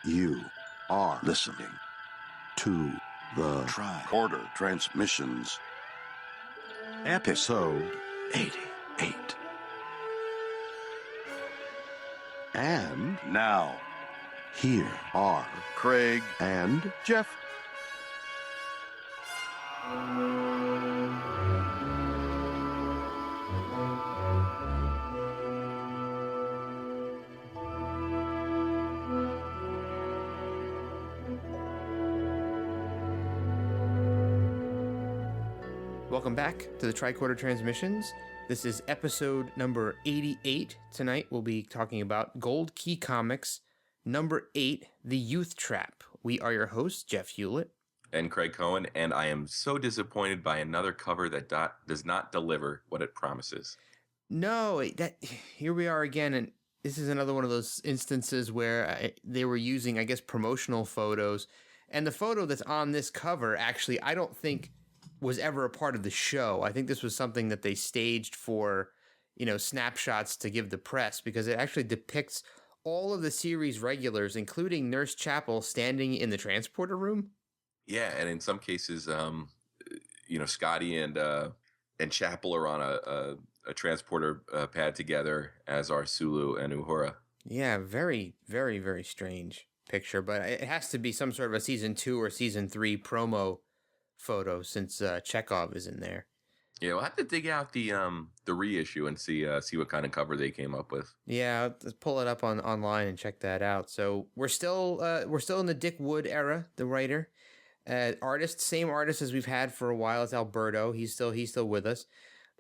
You are listening to the Tricorder Transmissions, episode 88. And now, here are Craig and Jeff. Welcome back to the Tricorder Transmissions. This is episode number 88. Tonight we'll be talking about Gold Key Comics, number 8, The Youth Trap. We are your hosts, Jeff Hewlett. And Craig Cohen, and I am so disappointed by another cover that does not deliver what it promises. No, here we are again, and this is another one of those instances where they were using, I guess, promotional photos. And the photo that's on this cover, actually, I don't think was ever a part of the show. I think this was something that they staged for, snapshots to give the press, because it actually depicts all of the series regulars, including Nurse Chapel, standing in the transporter room. Yeah, and in some cases, Scotty and Chapel are on a transporter pad together, as are Sulu and Uhura. Yeah, very, very, very strange picture, but it has to be some sort of a season 2 or season 3 promo photo, since Chekhov is in there. Yeah, we'll have to dig out the reissue and see what kind of cover they came up with. Yeah, let's pull it up online and check that out. So we're still in the Dick Wood era, the writer, same artist as we've had for a while. It's Alberto. He's still with us.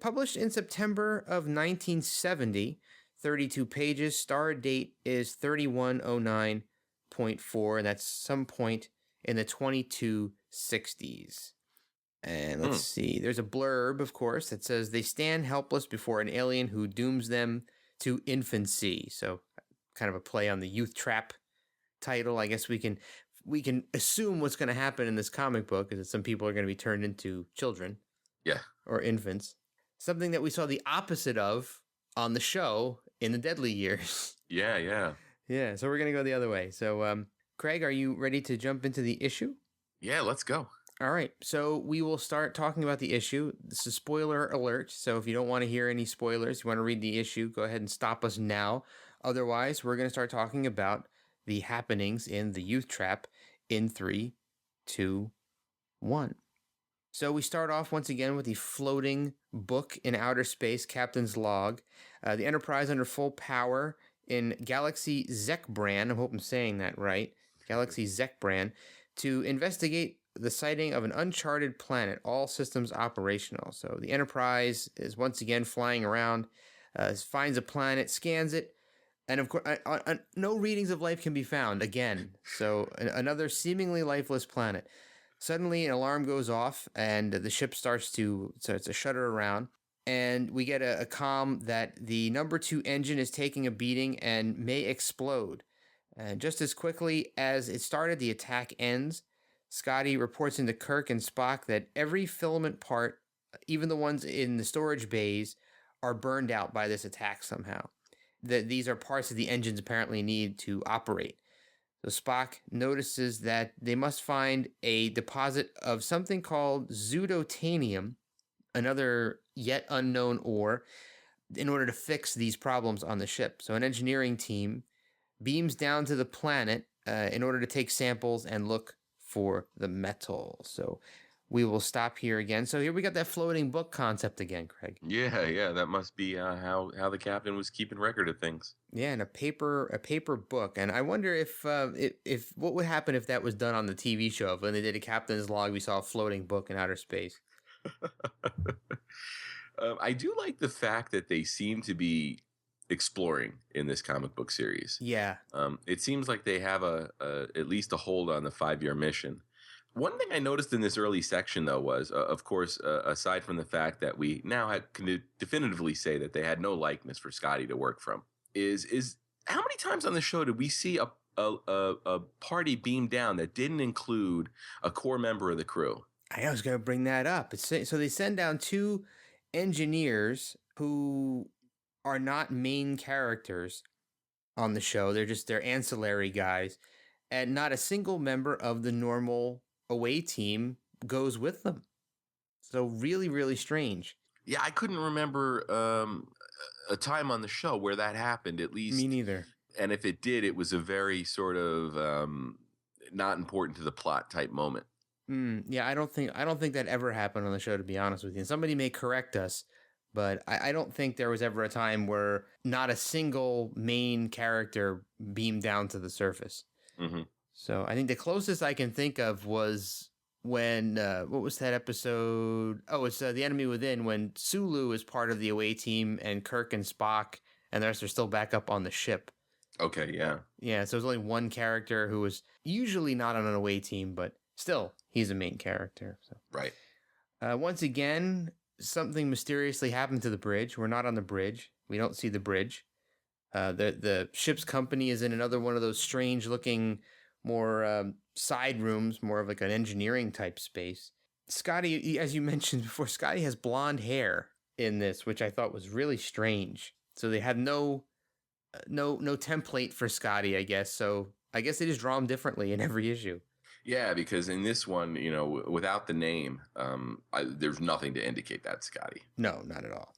Published in September of 1970, 32 pages. Star date is 3109.4, and that's some point in the 2260s. And let's see, there's a blurb, of course, that says they stand helpless before an alien who dooms them to infancy. So kind of a play on the Youth Trap title. I guess we can assume what's going to happen in this comic book is that some people are going to be turned into children. Yeah. Or infants. Something that we saw the opposite of on the show in the Deadly Years. Yeah. Yeah, so we're going to go the other way. So, Craig, are you ready to jump into the issue? Yeah, let's go. All right, so we will start talking about the issue. This is spoiler alert, so if you don't want to hear any spoilers, you want to read the issue, go ahead and stop us now. Otherwise, we're going to start talking about the happenings in the Youth Trap in 3, 2, 1. So we start off once again with the floating book in outer space, Captain's Log. The Enterprise under full power in Galaxy Zekbran, I hope I'm saying that right, Galaxy Zekbran, to investigate the sighting of an uncharted planet, all systems operational. So the Enterprise is once again flying around, finds a planet, scans it, and of course, no readings of life can be found again. So another seemingly lifeless planet. Suddenly, an alarm goes off, and the ship starts to shudder around, and we get a comm that the number 2 engine is taking a beating and may explode. And just as quickly as it started, the attack ends. Scotty reports into Kirk and Spock that every filament part, even the ones in the storage bays, are burned out by this attack somehow. That these are parts that the engines apparently need to operate. So Spock notices that they must find a deposit of something called pseudotanium, another yet unknown ore, in order to fix these problems on the ship. So an engineering team beams down to the planet in order to take samples and look for the metal. So we will stop here again. So here we got that floating book concept again, Craig. Yeah. That must be how the captain was keeping record of things. Yeah, and a paper book. And I wonder if what would happen if that was done on the TV show. If when they did a Captain's Log, we saw a floating book in outer space. I do like the fact that they seem to be exploring in this comic book series. Yeah. It seems like they have at least a hold on the 5-year mission. One thing I noticed in this early section, though, was, of course, aside from the fact that we now can definitively say that they had no likeness for Scotty to work from, is how many times on the show did we see a party beam down that didn't include a core member of the crew? I was going to bring that up. So they send down 2 engineers who are not main characters on the show. They're ancillary guys. and not a single member of the normal away team goes with them. So really, really strange. Yeah, I couldn't remember a time on the show where that happened, at least. Me neither. And if it did, it was a very sort of not important to the plot type moment. Yeah, I don't think that ever happened on the show, to be honest with you. And somebody may correct us, but I don't think there was ever a time where not a single main character beamed down to the surface. Mm-hmm. So I think the closest I can think of was when, what was that episode? Oh, it's The Enemy Within, when Sulu is part of the away team and Kirk and Spock and the rest are still back up on the ship. Okay, yeah. Yeah, so there's only one character who was usually not on an away team, but still, he's a main character. So. Right. Once again, something mysteriously happened to the bridge. We're not on the bridge. We don't see the bridge. The ship's company is in another one of those strange-looking, more side rooms, more of like an engineering type space. Scotty, as you mentioned before, Scotty has blonde hair in this, which I thought was really strange. So they had no template for Scotty, I guess. So I guess they just draw him differently in every issue. Yeah, because in this one, without the name, there's nothing to indicate that's Scotty. No, not at all.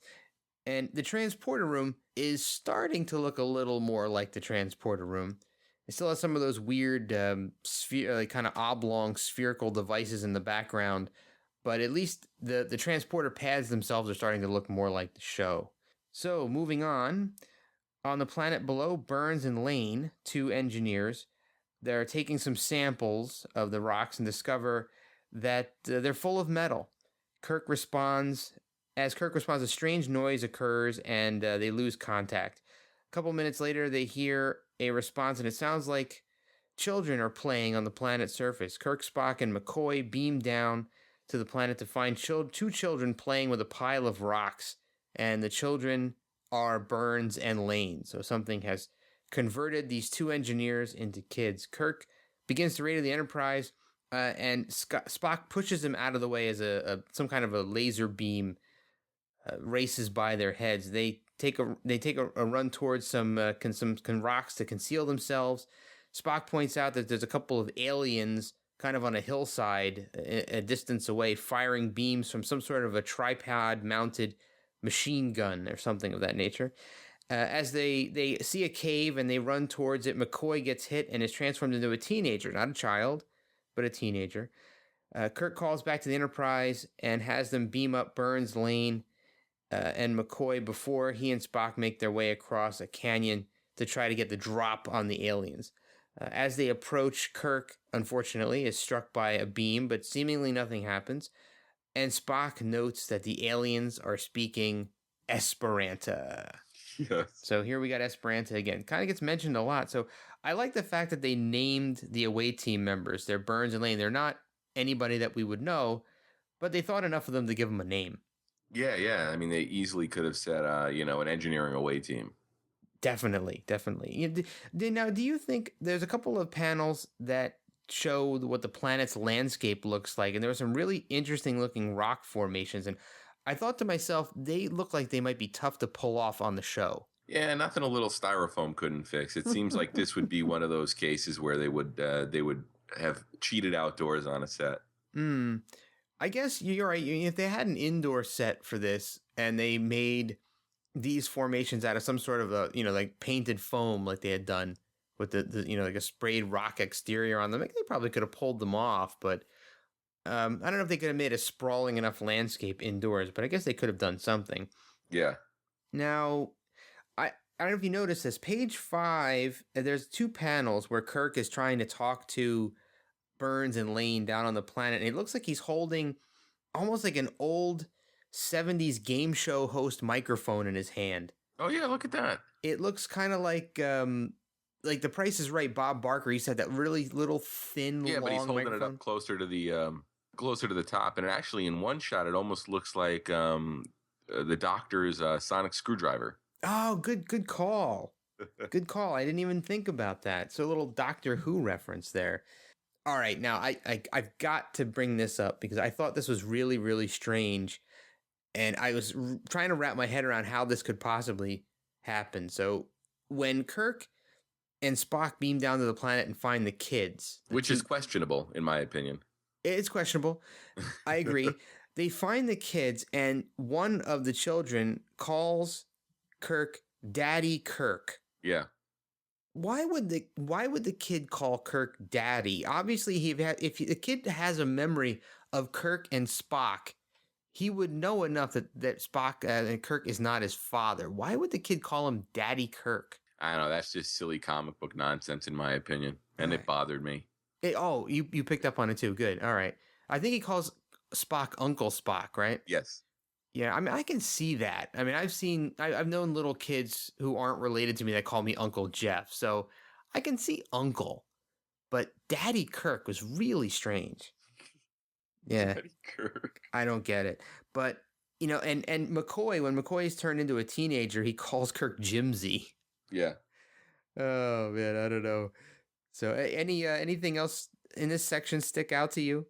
And the transporter room is starting to look a little more like the transporter room. It still has some of those weird kind of oblong spherical devices in the background, but at least the transporter pads themselves are starting to look more like the show. So moving on the planet below, Burns and Lane, two engineers, they're taking some samples of the rocks and discover that they're full of metal. Kirk responds. As Kirk responds, a strange noise occurs and they lose contact. A couple minutes later, they hear a response, and it sounds like children are playing on the planet's surface. Kirk, Spock, and McCoy beam down to the planet to find two children playing with a pile of rocks, and the children are Burns and Lane. So something has converted these two engineers into kids. Kirk begins to radio the Enterprise, and Spock pushes him out of the way as some kind of a laser beam races by their heads. They take a run towards some rocks to conceal themselves. Spock points out that there's a couple of aliens kind of on a hillside a distance away, firing beams from some sort of a tripod-mounted machine gun or something of that nature. As they see a cave and they run towards it, McCoy gets hit and is transformed into a teenager, not a child, but a teenager. Kirk calls back to the Enterprise and has them beam up Burns, Lane, and McCoy before he and Spock make their way across a canyon to try to get the drop on the aliens. As they approach, Kirk, unfortunately, is struck by a beam, but seemingly nothing happens. And Spock notes that the aliens are speaking Esperanto. Yes. So here we got Esperanto again. Kind of gets mentioned a lot. So I like the fact that they named the away team members. They're Burns and Lane. They're not anybody that we would know, but they thought enough of them to give them a name. Yeah. I mean, they easily could have said, an engineering away team. Definitely. Now, do you think there's a couple of panels that show what the planet's landscape looks like, and there were some really interesting looking rock formations, and I thought to myself, they look like they might be tough to pull off on the show. Yeah, nothing a little styrofoam couldn't fix. It seems like this would be one of those cases where they would have cheated outdoors on a set. I guess you're right. If they had an indoor set for this and they made these formations out of some sort of like painted foam, like they had done with the like a sprayed rock exterior on them, they probably could have pulled them off. But I don't know if they could have made a sprawling enough landscape indoors, but I guess they could have done something. Yeah. Now, I don't know if you noticed this. Page 5, there's two panels where Kirk is trying to talk to Burns and Lane down on the planet, and it looks like he's holding almost like an old 70s game show host microphone in his hand. Oh yeah, look at that. It looks kind of like The Price is Right. Bob Barker used to have that really little thin, long but he's holding microphone. it up closer to the top, and actually in one shot it almost looks like the Doctor's sonic screwdriver. Oh, good call. Good call. I didn't even think about that. So a little Doctor Who reference there. All right, now I've got to bring this up because I thought this was really, really strange, and I was trying to wrap my head around how this could possibly happen. So when Kirk and Spock beam down to the planet and find the kids. Which is questionable, in my opinion. It's questionable. I agree. They find the kids, and one of the children calls Kirk Daddy Kirk. Yeah. Why would the kid call Kirk Daddy? Obviously, if the kid has a memory of Kirk and Spock, he would know enough that Spock and Kirk is not his father. Why would the kid call him Daddy Kirk? I don't know. That's just silly comic book nonsense, in my opinion, and it bothered me. You picked up on it too. Good. All right. I think he calls Spock Uncle Spock, right? Yes. Yeah, I mean, I can see that. I mean, I've known little kids who aren't related to me that call me Uncle Jeff, so I can see Uncle, but Daddy Kirk was really strange. Yeah, Daddy Kirk. I don't get it. But and McCoy, when McCoy's turned into a teenager, he calls Kirk Jimsy. Yeah. Oh man, I don't know. So, anything else in this section stick out to you?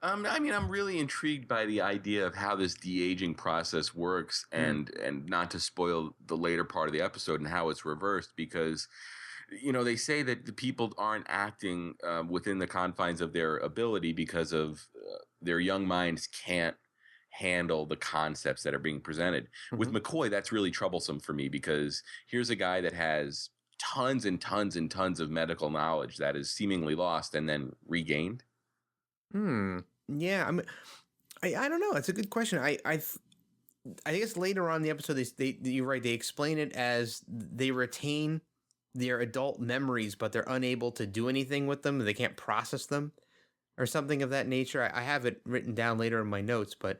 I mean, I'm really intrigued by the idea of how this de-aging process works, and not to spoil the later part of the episode and how it's reversed, because they say that the people aren't acting within the confines of their ability because of their young minds can't handle the concepts that are being presented. Mm-hmm. With McCoy, that's really troublesome for me, because here's a guy that has tons and tons and tons of medical knowledge that is seemingly lost and then regained. Yeah, I mean, I don't know. It's a good question. I guess later on in the episode, you're right. They explain it as they retain their adult memories, but they're unable to do anything with them. They can't process them, or something of that nature. I have it written down later in my notes, but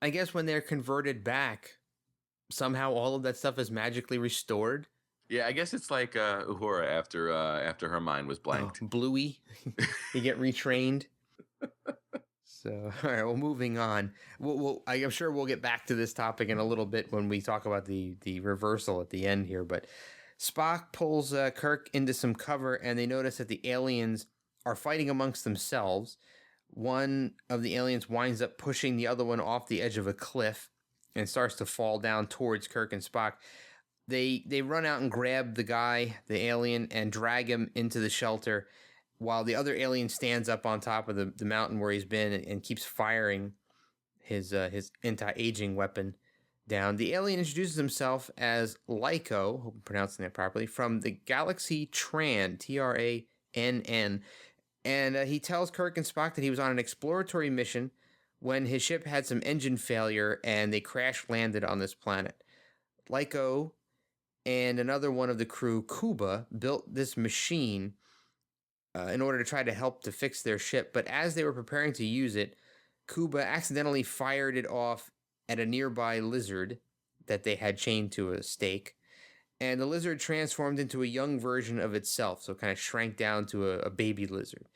I guess when they're converted back, somehow all of that stuff is magically restored. Yeah, I guess it's like Uhura after her mind was blanked. Oh, Bluey, you get retrained. So, all right, well, moving on. I'm sure we'll get back to this topic in a little bit when we talk about the reversal at the end here. But Spock pulls Kirk into some cover, and they notice that the aliens are fighting amongst themselves. One of the aliens winds up pushing the other one off the edge of a cliff and starts to fall down towards Kirk and Spock. They run out and grab the guy, the alien, and drag him into the shelter, while the other alien stands up on top of the mountain where he's been and keeps firing his anti-aging weapon down. The alien introduces himself as Lyko, hope I'm pronouncing that properly, from the galaxy Tran, Trann, and he tells Kirk and Spock that he was on an exploratory mission when his ship had some engine failure and they crash landed on this planet. Lyko and another one of the crew, Kuba, built this machine in order to try to help to fix their ship, but as they were preparing to use it, Kuba accidentally fired it off at a nearby lizard that they had chained to a stake, and the lizard transformed into a young version of itself, so kind of shrank down to a baby lizard.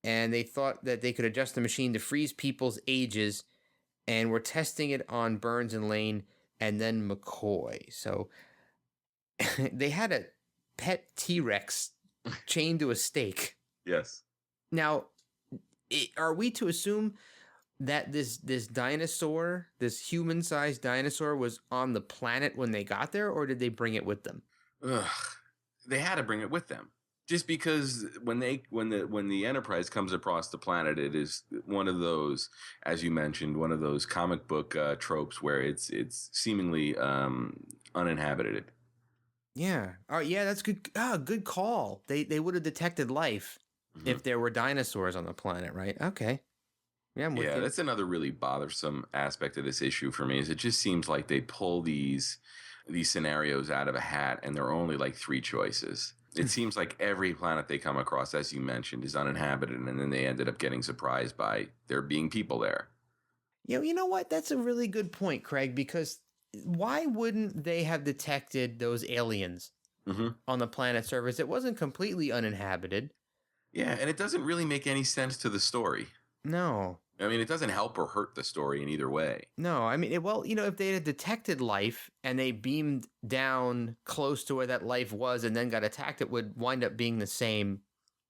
And they thought that they could adjust the machine to freeze people's ages, and were testing it on Burns and Lane, and then McCoy. So they had a pet T-Rex chained to a stake. Yes. Now, are we to assume that this dinosaur, this human-sized dinosaur, was on the planet when they got there, or did they bring it with them? They had to bring it with them, just because when the Enterprise comes across the planet, it is one of those, as you mentioned, one of those comic book tropes where it's seemingly uninhabited. Yeah. Oh, yeah, that's good. Good call. They would have detected life if there were dinosaurs on the planet, right? Okay. Yeah, I'm with you. That's another really bothersome aspect of this issue for me, is it just seems like they pull these scenarios out of a hat and there are only like 3 choices. It seems like every planet they come across, as you mentioned, is uninhabited, and then they ended up getting surprised by there being people there. You know what? That's a really good point, Craig, because why wouldn't they have detected those aliens on the planet's surface? It wasn't completely uninhabited. Yeah, and it doesn't really make any sense to the story. No. I mean, it doesn't help or hurt the story in either way. No, I mean, if they had detected life and they beamed down close to where that life was and then got attacked, it would wind up being the same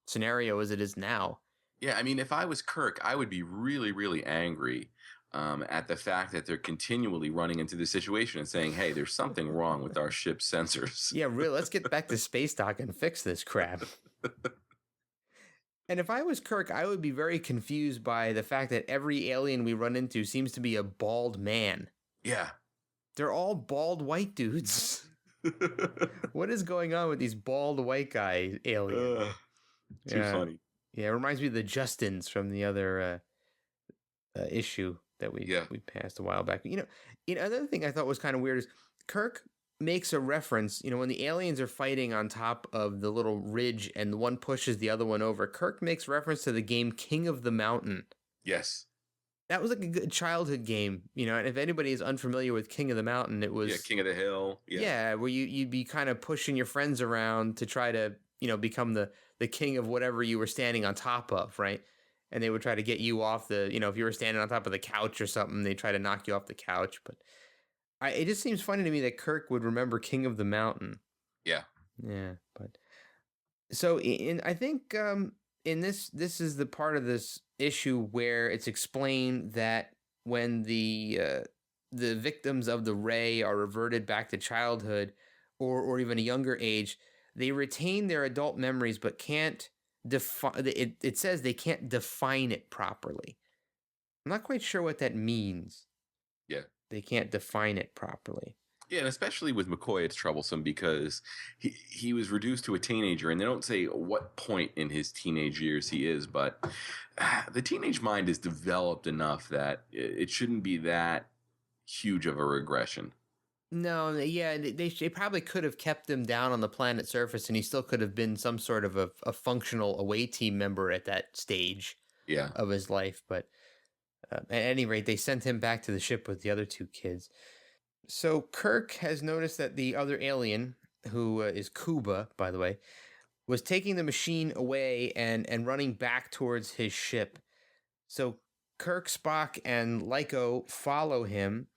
scenario as it is now. Yeah, I mean, if I was Kirk, I would be really, really angry at the fact that they're continually running into this situation and saying, hey, there's something wrong with our ship's sensors. Yeah, really. Let's get back to space dock and fix this crap. And if I was Kirk, I would be very confused by the fact that every alien we run into seems to be a bald man. Yeah. They're all bald white dudes. What is going on with these bald white guy aliens? Too funny. Yeah, it reminds me of the Justins from the other issue that we passed a while back. Another thing I thought was kind of weird is Kirk makes a reference, when the aliens are fighting on top of the little ridge and one pushes the other one over, Kirk makes reference to the game King of the Mountain. Yes. That was like a good childhood game, and if anybody is unfamiliar with King of the Mountain, it was... King of the Hill. Yeah, where you'd be kind of pushing your friends around to try to, become the king of whatever you were standing on top of, right? And they would try to get you off the, if you were standing on top of the couch or something, they try to knock you off the couch, but... it just seems funny to me that Kirk would remember King of the Mountain. Yeah. Yeah, but so I think in this is the part of this issue where it's explained that when the victims of the ray are reverted back to childhood or even a younger age, they retain their adult memories but can't define it says they can't define it properly. I'm not quite sure what that means. Yeah. They can't define it properly. Yeah, and especially with McCoy, it's troublesome because he was reduced to a teenager, and they don't say what point in his teenage years he is, but the teenage mind is developed enough that it shouldn't be that huge of a regression. No, yeah, they probably could have kept him down on the planet surface, and he still could have been some sort of a functional away team member at that stage of his life, but... at any rate, they sent him back to the ship with the other two kids. So Kirk has noticed that the other alien, who is Kuba, by the way, was taking the machine away and running back towards his ship. So Kirk, Spock, and Lyko follow him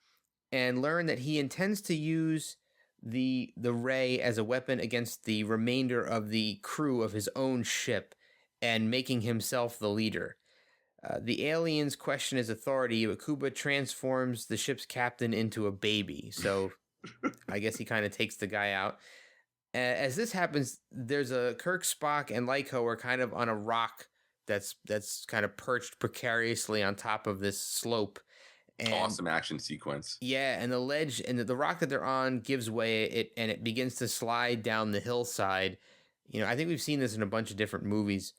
and learn that he intends to use the ray as a weapon against the remainder of the crew of his own ship and making himself the leader. The aliens question his authority, but Kuba transforms the ship's captain into a baby. So I guess he kind of takes the guy out. As this happens, there's a Kirk, Spock, and Lyko are kind of on a rock that's kind of perched precariously on top of this slope. And, awesome action sequence. Yeah, and the ledge and the rock that they're on gives way, it begins to slide down the hillside. I think we've seen this in a bunch of different movies.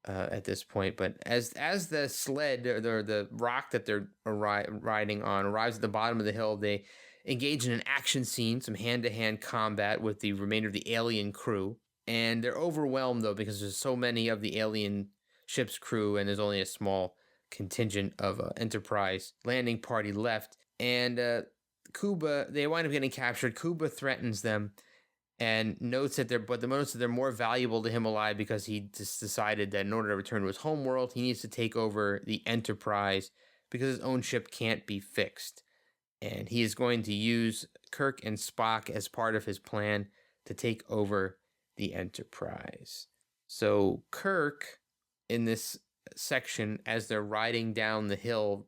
At this point, but as the sled or the rock that they're riding on arrives at the bottom of the hill, they engage in an action scene, some hand-to-hand combat with the remainder of the alien crew, and they're overwhelmed though because there's so many of the alien ship's crew and there's only a small contingent of Enterprise landing party left, and Kuba, they wind up getting captured. Kuba threatens them and notes that they're more valuable to him alive because he just decided that in order to return to his homeworld, he needs to take over the Enterprise because his own ship can't be fixed. And he is going to use Kirk and Spock as part of his plan to take over the Enterprise. So Kirk, in this section, as they're riding down the hill,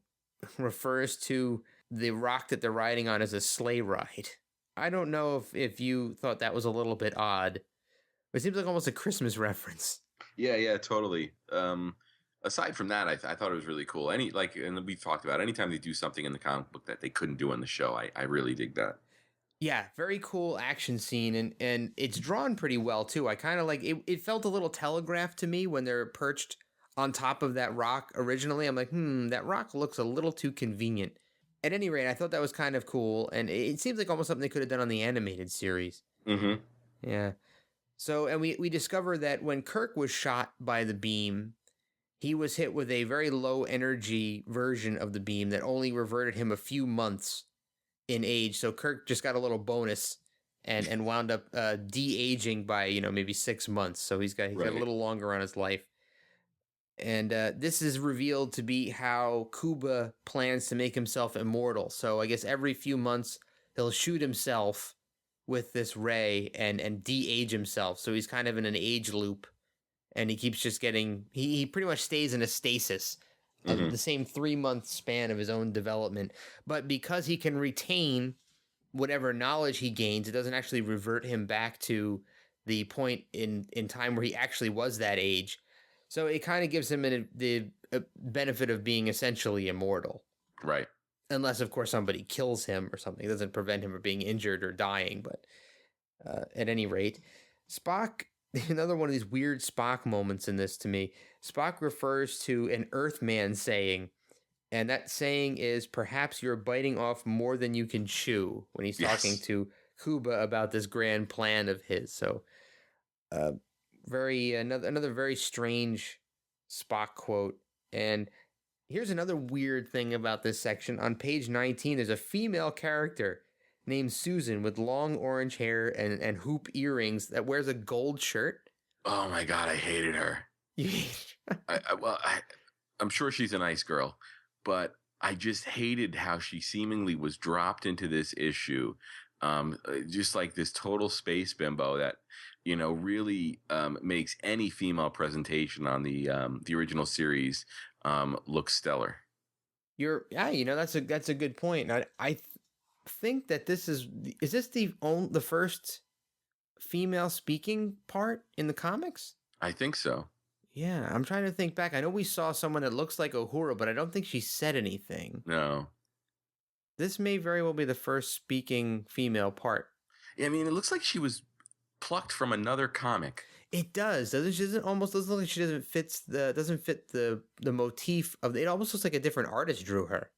refers to the rock that they're riding on as a sleigh ride. I don't know if you thought that was a little bit odd. It seems like almost a Christmas reference. Yeah, totally. Aside from that, I thought it was really cool. And we've talked about anytime they do something in the comic book that they couldn't do on the show, I really dig that. Yeah, very cool action scene, and it's drawn pretty well too. I kind of like it. It felt a little telegraphed to me when they're perched on top of that rock originally. I'm like, that rock looks a little too convenient. At any rate, I thought that was kind of cool, and it seems like almost something they could have done on the animated series. Mm-hmm. Yeah. So, and we discover that when Kirk was shot by the beam, he was hit with a very low energy version of the beam that only reverted him a few months in age. So Kirk just got a little bonus and wound up de-aging by, maybe 6 months. So he's got a little longer on his life. And this is revealed to be how Kuba plans to make himself immortal. So I guess every few months he'll shoot himself with this ray and de-age himself. So he's kind of in an age loop, and he keeps just getting... He pretty much stays in a stasis Mm-hmm. the same 3-month span of his own development. But because he can retain whatever knowledge he gains, it doesn't actually revert him back to the point in time where he actually was that age. So it kind of gives him the benefit of being essentially immortal. Right. Unless, of course, somebody kills him or something. It doesn't prevent him from being injured or dying. But at any rate, Spock, another one of these weird Spock moments in this to me, Spock refers to an Earthman saying, and that saying is, perhaps you're biting off more than you can chew, when he's talking to Kuba about this grand plan of his. So another very strange Spock quote. And here's another weird thing about this section. On page 19, there's a female character named Susan with long orange hair and hoop earrings that wears a gold shirt. Oh my God, I hated her. I'm sure she's a nice girl, but I just hated how she seemingly was dropped into this issue. Just like this total space bimbo that, really makes any female presentation on the original series look stellar. That's a good point. I think that this is this the first female speaking part in the comics? I think so. Yeah, I'm trying to think back. I know we saw someone that looks like Uhura, but I don't think she said anything. No. This may very well be the first speaking female part. Yeah, I mean, it looks like she was plucked from another comic. It does. Doesn't look like she doesn't fit the motif of it. Almost looks like a different artist drew her.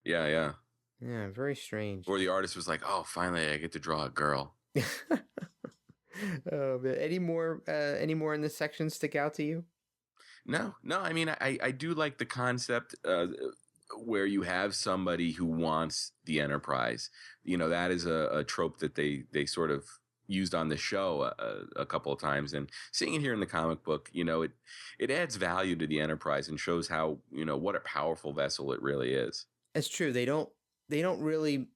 Yeah. Yeah, very strange. Or the artist was like, "Oh, finally I get to draw a girl." Any more in this section stick out to you? No. I mean, I do like the concept where you have somebody who wants the Enterprise. That is a trope that they sort of used on the show a couple of times, and seeing it here in the comic book, it adds value to the Enterprise and shows how, what a powerful vessel it really is. It's true. They don't really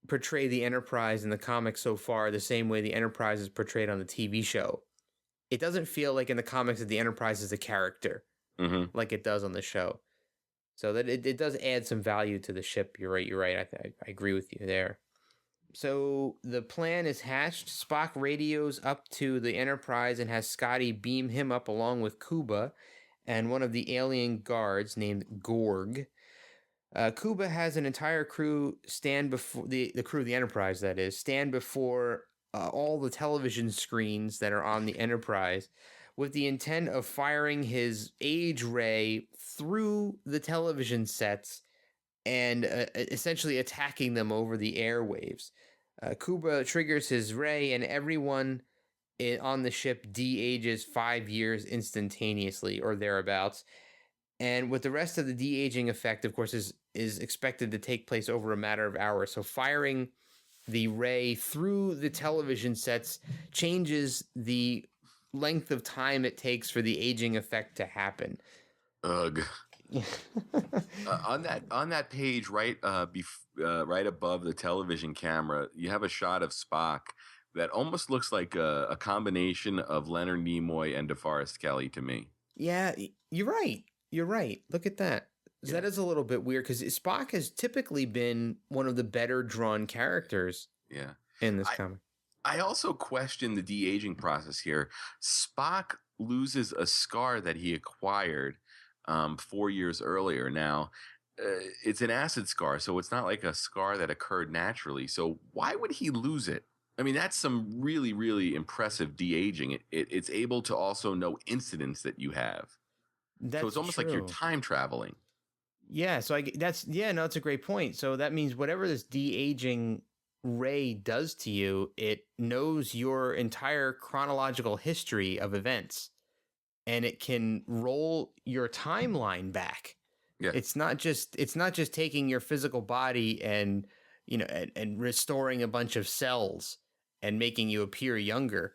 portray the Enterprise in the comics so far the same way the Enterprise is portrayed on the TV show. It doesn't feel like in the comics that the Enterprise is a character like it does on the show. So that it does add some value to the ship. You're right. I agree with you there. So the plan is hatched. Spock radios up to the Enterprise and has Scotty beam him up along with Kuba and one of the alien guards named Gorg. Kuba has an entire crew stand before the crew of the Enterprise, that is, stand before all the television screens that are on the Enterprise with the intent of firing his age ray through the television sets and essentially attacking them over the airwaves. Kuba triggers his ray and everyone on the ship de-ages 5 years instantaneously or thereabouts. And with the rest of the de-aging effect, of course, is expected to take place over a matter of hours. So firing the ray through the television sets changes the length of time it takes for the aging effect to happen. Ugh. On that page, right above the television camera, you have a shot of Spock that almost looks like a combination of Leonard Nimoy and DeForest Kelley to me. Yeah, you're right. Look at that. Yeah. That is a little bit weird because Spock has typically been one of the better drawn characters. Yeah. In this comic. I also question the de-aging process here. Spock loses a scar that he acquired 4 years earlier. Now, it's an acid scar, so it's not like a scar that occurred naturally. So why would he lose it? I mean, that's some really, really impressive de-aging. It's able to also know incidents that you have. So it's almost like you're time traveling. Yeah, so it's a great point. So that means whatever this de-aging ray does to you, it knows your entire chronological history of events, and it can roll your timeline back. Yeah. It's not just taking your physical body and and restoring a bunch of cells and making you appear younger.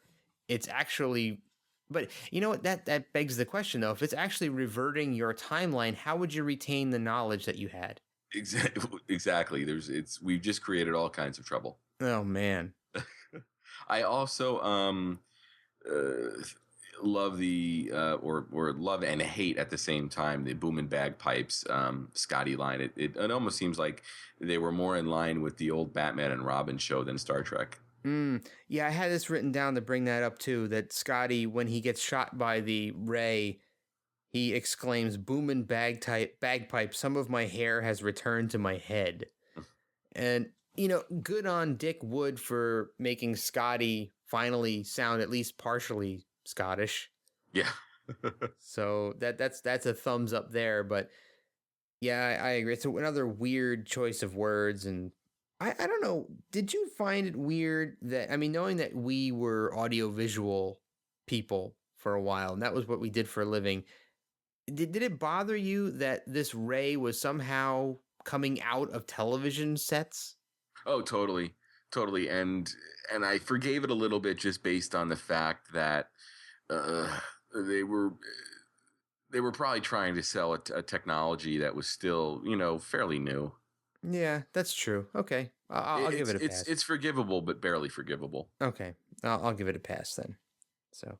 It's actually, but you know what, that begs the question though, if it's actually reverting your timeline, how would you retain the knowledge that you had? Exactly. We've just created all kinds of trouble. Oh man. I also love the or love and hate at the same time the boom and bagpipes Scotty line. It almost seems like they were more in line with the old Batman and Robin show than Star Trek. Yeah, I had this written down to bring that up too, that Scotty, when he gets shot by the ray, he exclaims, "Boomin' bagpipe, some of my hair has returned to my head." And, good on Dick Wood for making Scotty finally sound at least partially Scottish. Yeah. So that's a thumbs up there. But yeah, I agree. It's another weird choice of words. And I don't know. Did you find it weird that, knowing that we were audiovisual people for a while, and that was what we did for a living, did it bother you that this ray was somehow coming out of television sets? Oh, totally. Totally. And I forgave it a little bit just based on the fact that they were probably trying to sell a technology that was still, fairly new. Yeah, that's true. Okay. I'll give it a pass. It's forgivable, but barely forgivable. Okay. I'll give it a pass then. So,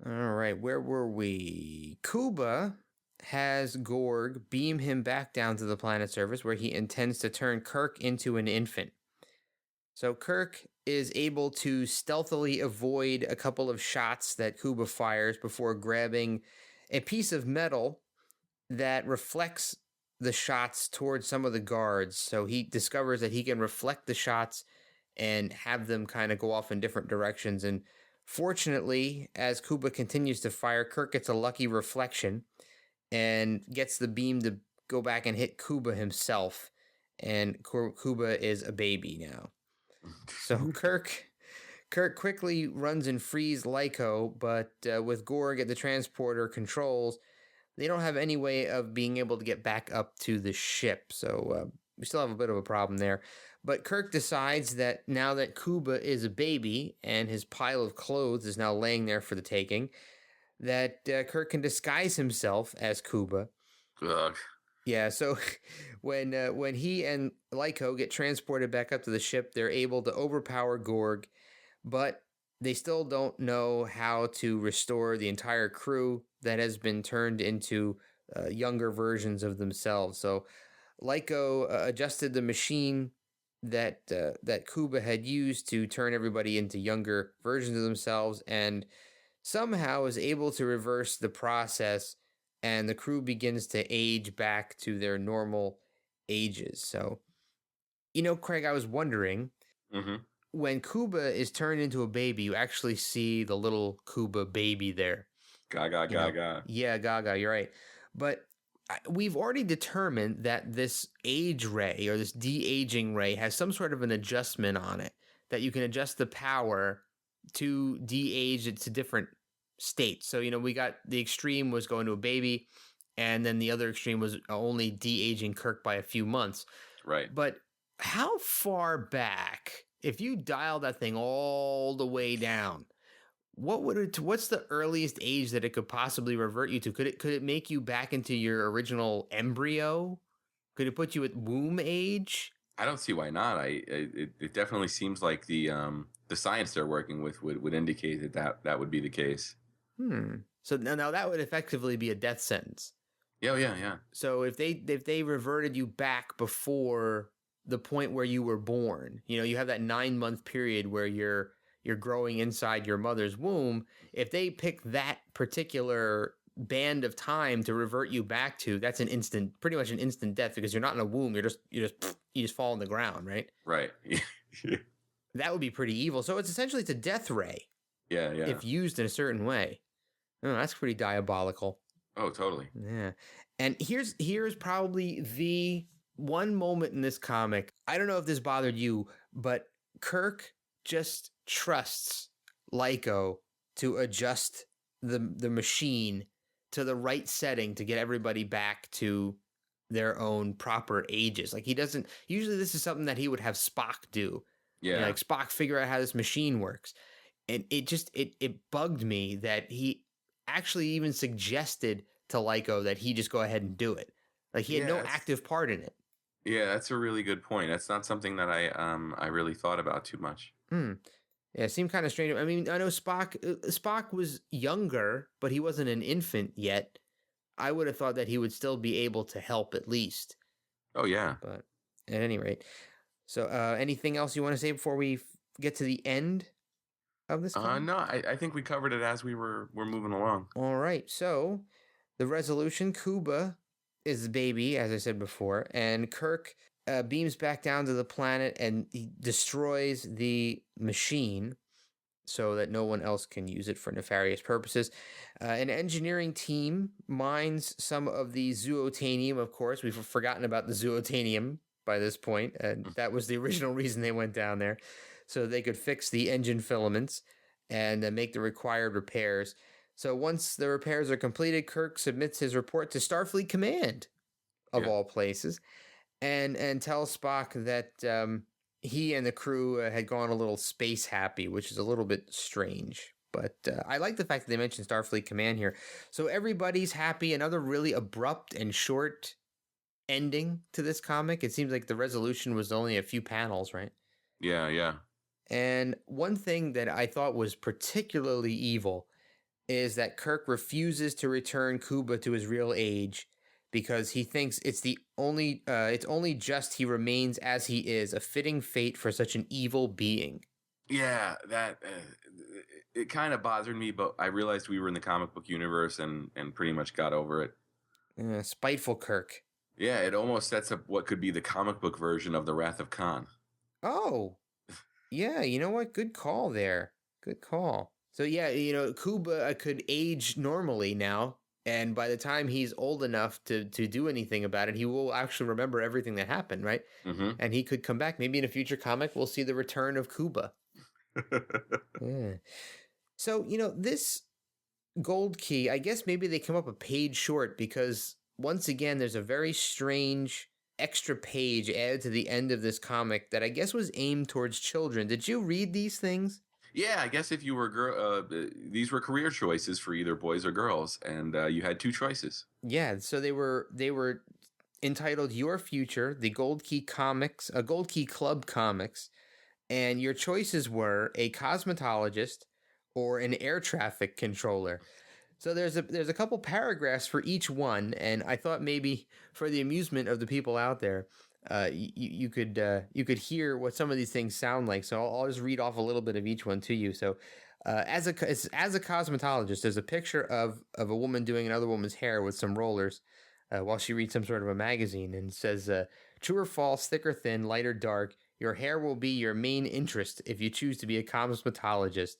all right. Where were we? Kuba has Gorg beam him back down to the planet surface where he intends to turn Kirk into an infant. So Kirk is able to stealthily avoid a couple of shots that Kuba fires before grabbing a piece of metal that reflects the shots towards some of the guards. So he discovers that he can reflect the shots and have them kind of go off in different directions. And fortunately, as Kuba continues to fire, Kirk gets a lucky reflection and gets the beam to go back and hit Kuba himself. And Kuba is a baby now. So Kirk quickly runs and frees Lyko, but with Gorg at the transporter controls, they don't have any way of being able to get back up to the ship. So we still have a bit of a problem there. But Kirk decides that now that Kuba is a baby and his pile of clothes is now laying there for the taking, that Kirk can disguise himself as Kuba. Ugh. Yeah, so when he and Lyko get transported back up to the ship, they're able to overpower Gorg, but they still don't know how to restore the entire crew that has been turned into younger versions of themselves. So Lyko adjusted the machine that Kuba had used to turn everybody into younger versions of themselves, and somehow is able to reverse the process, and the crew begins to age back to their normal ages. So, Craig, I was wondering, when Kuba is turned into a baby, you actually see the little Kuba baby there. Gaga, gaga. Yeah, Gaga, you're right. But we've already determined that this age ray or this de-aging ray has some sort of an adjustment on it, that you can adjust the power to de-age it to different states. So, we got the extreme was going to a baby, and then the other extreme was only de-aging Kirk by a few months. Right. But how far back, if you dial that thing all the way down, what's the earliest age that it could possibly revert you to? Could it make you back into your original embryo? Could it put you at womb age? I don't see why not. It definitely seems like the science they're working with would indicate that would be the case. So now that would effectively be a death sentence. Yeah. So if they reverted you back before the point where you were born, you have that 9-month period where you're growing inside your mother's womb. If they pick that particular band of time to revert you back to, that's pretty much an instant death, because you're not in a womb. You just fall on the ground, right? Right. That would be pretty evil. So it's a death ray. Yeah. If used in a certain way. Oh, that's pretty diabolical. Oh, totally. Yeah. And here's probably the one moment in this comic. I don't know if this bothered you, but Kirk just trusts Lyko to adjust the machine to the right setting to get everybody back to their own proper ages. Like, he doesn't, usually this is something that he would have Spock do. Yeah. Like Spock figure out how this machine works. And it bugged me that he actually even suggested to Lyko that he just go ahead and do it. Like, he had no active part in it. Yeah, that's a really good point. That's not something that I really thought about too much. Yeah, it seemed kind of strange. I mean, I know Spock was younger, but he wasn't an infant yet. I would have thought that he would still be able to help at least. Oh yeah. But at any rate, so anything else you want to say before we get to the end of this? No, I think we covered it as we're moving along. All right, so the resolution, Kuba is the baby, as I said before, and Kirk beams back down to the planet and he destroys the machine so that no one else can use it for nefarious purposes. An engineering team mines some of the zootanium, of course. We've forgotten about the zootanium by this point, and that was the original reason they went down there, so they could fix the engine filaments and make the required repairs. So once the repairs are completed, Kirk submits his report to Starfleet Command, of all places, and tells Spock that he and the crew had gone a little space happy, which is a little bit strange. But I like the fact that they mentioned Starfleet Command here. So everybody's happy. Another really abrupt and short ending to this comic. It seems like the resolution was only a few panels, right? Yeah. And one thing that I thought was particularly evil is that Kirk refuses to return Kuba to his real age because he thinks it's only just he remains as he is, a fitting fate for such an evil being. Yeah, that it kind of bothered me, but I realized we were in the comic book universe and pretty much got over it. Spiteful Kirk. Yeah, it almost sets up what could be the comic book version of the Wrath of Khan. Oh, yeah. You know what? Good call there. Good call. So yeah, Kuba could age normally now. And by the time he's old enough to do anything about it, he will actually remember everything that happened, right? Mm-hmm. And he could come back. Maybe in a future comic, we'll see the return of Kuba. Yeah. So, this gold key, I guess maybe they come up a page short because, once again, there's a very strange extra page added to the end of this comic that I guess was aimed towards children. Did you read these things? Yeah, I guess if you were these were career choices for either boys or girls, and you had two choices. Yeah, so they were entitled "Your Future," the Gold Key Comics, Gold Key Club comics, and your choices were a cosmetologist or an air traffic controller. So there's a couple paragraphs for each one, and I thought maybe for the amusement of the people out there, you could hear what some of these things sound like. So I'll just read off a little bit of each one to you. So as a cosmetologist, there's a picture of a woman doing another woman's hair with some rollers while she reads some sort of a magazine, and says, "True or false, thick or thin, light or dark, your hair will be your main interest if you choose to be a cosmetologist."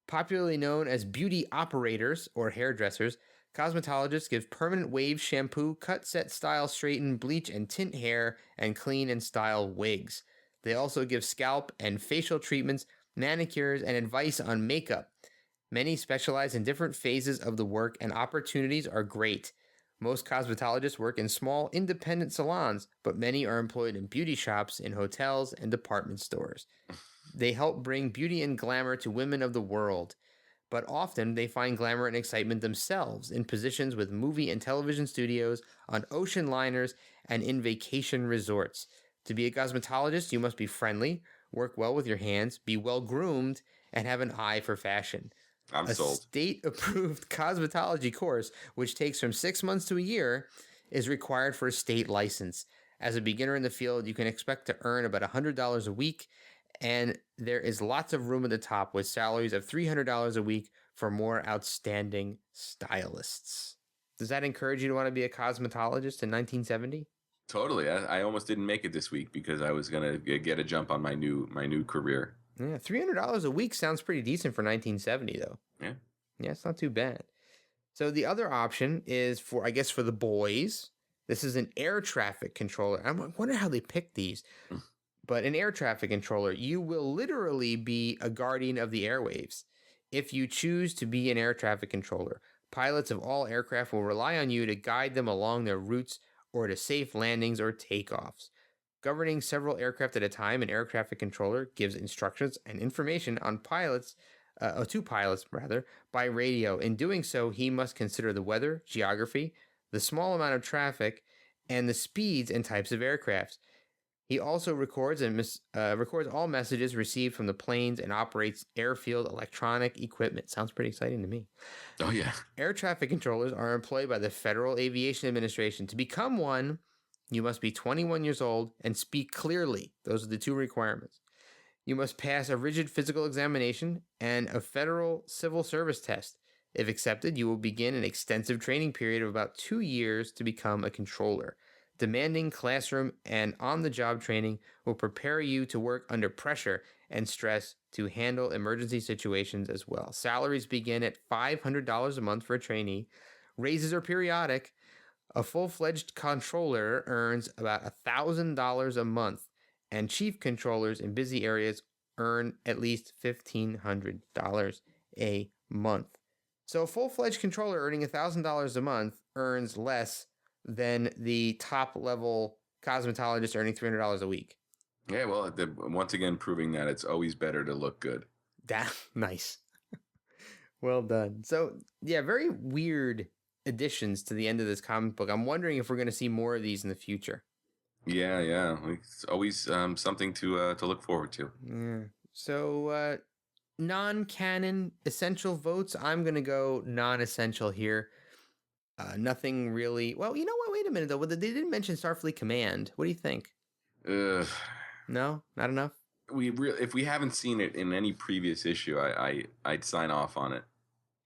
Popularly known as beauty operators or hairdressers, cosmetologists give permanent wave shampoo, cut, set, style, straighten, bleach, and tint hair, and clean and style wigs. They also give scalp and facial treatments, manicures, and advice on makeup. Many specialize in different phases of the work, and opportunities are great. Most cosmetologists work in small, independent salons, but many are employed in beauty shops, in hotels, and department stores. They help bring beauty and glamour to women of the world, but often they find glamour and excitement themselves in positions with movie and television studios, on ocean liners, and in vacation resorts. To be a cosmetologist, you must be friendly, work well with your hands, be well groomed, and have an eye for fashion. I'm sold. A state-approved cosmetology course, which takes from 6 months to a year, is required for a state license. As a beginner in the field, you can expect to earn about $100 a week, and there is lots of room at the top with salaries of $300 a week for more outstanding stylists. Does that encourage you to want to be a cosmetologist in 1970? Totally. I almost didn't make it this week because I was going to get a jump on my new career. Yeah, $300 a week sounds pretty decent for 1970, though. Yeah. Yeah, it's not too bad. So the other option is for the boys. This is an air traffic controller. I wonder how they picked these. But an air traffic controller, you will literally be a guardian of the airwaves. If you choose to be an air traffic controller, pilots of all aircraft will rely on you to guide them along their routes or to safe landings or takeoffs. Governing several aircraft at a time, an air traffic controller gives instructions and information on to pilots by radio. In doing so, he must consider the weather, geography, the small amount of traffic, and the speeds and types of aircrafts. He also records all messages received from the planes and operates airfield electronic equipment. Sounds pretty exciting to me. Oh, yeah. Air traffic controllers are employed by the Federal Aviation Administration. To become one, you must be 21 years old and speak clearly. Those are the two requirements. You must pass a rigid physical examination and a federal civil service test. If accepted, you will begin an extensive training period of about 2 years to become a controller. Demanding classroom and on-the-job training will prepare you to work under pressure and stress to handle emergency situations as well. Salaries begin at $500 a month for a trainee. Raises are periodic. A full-fledged controller earns about $1,000 a month, and chief controllers in busy areas earn at least $1,500 a month. So a full-fledged controller earning $1,000 a month earns less than the top-level cosmetologist earning $300 a week. Yeah, well, once again, proving that it's always better to look good. Nice. Well done. So, yeah, very weird additions to the end of this comic book. I'm wondering if we're going to see more of these in the future. Yeah. It's always something to look forward to. Yeah. So, non-canon essential votes, I'm going to go non-essential here. Nothing really. Well, you know what? Wait a minute, though. They didn't mention Starfleet Command. What do you think? No? Not enough? If we haven't seen it in any previous issue, I'd sign off on it.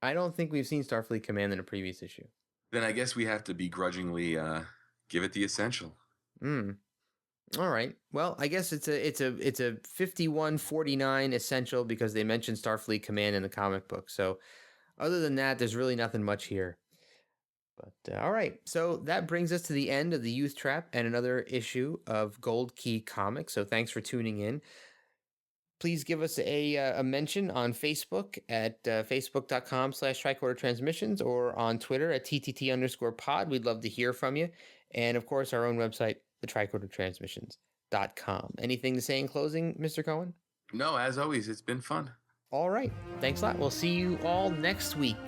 I don't think we've seen Starfleet Command in a previous issue. Then I guess we have to begrudgingly give it the essential. All right. Well, I guess it's a 5149 essential because they mentioned Starfleet Command in the comic book. So other than that, there's really nothing much here. But all right. So that brings us to the end of the Youth Trap and another issue of Gold Key Comics. So thanks for tuning in. Please give us a mention on Facebook at facebook.com/Tricorder Transmissions or on Twitter at TTT_pod. We'd love to hear from you. And of course, our own website, thetricordertransmissions.com. Anything to say in closing, Mr. Cohen? No, as always, it's been fun. All right. Thanks a lot. We'll see you all next week.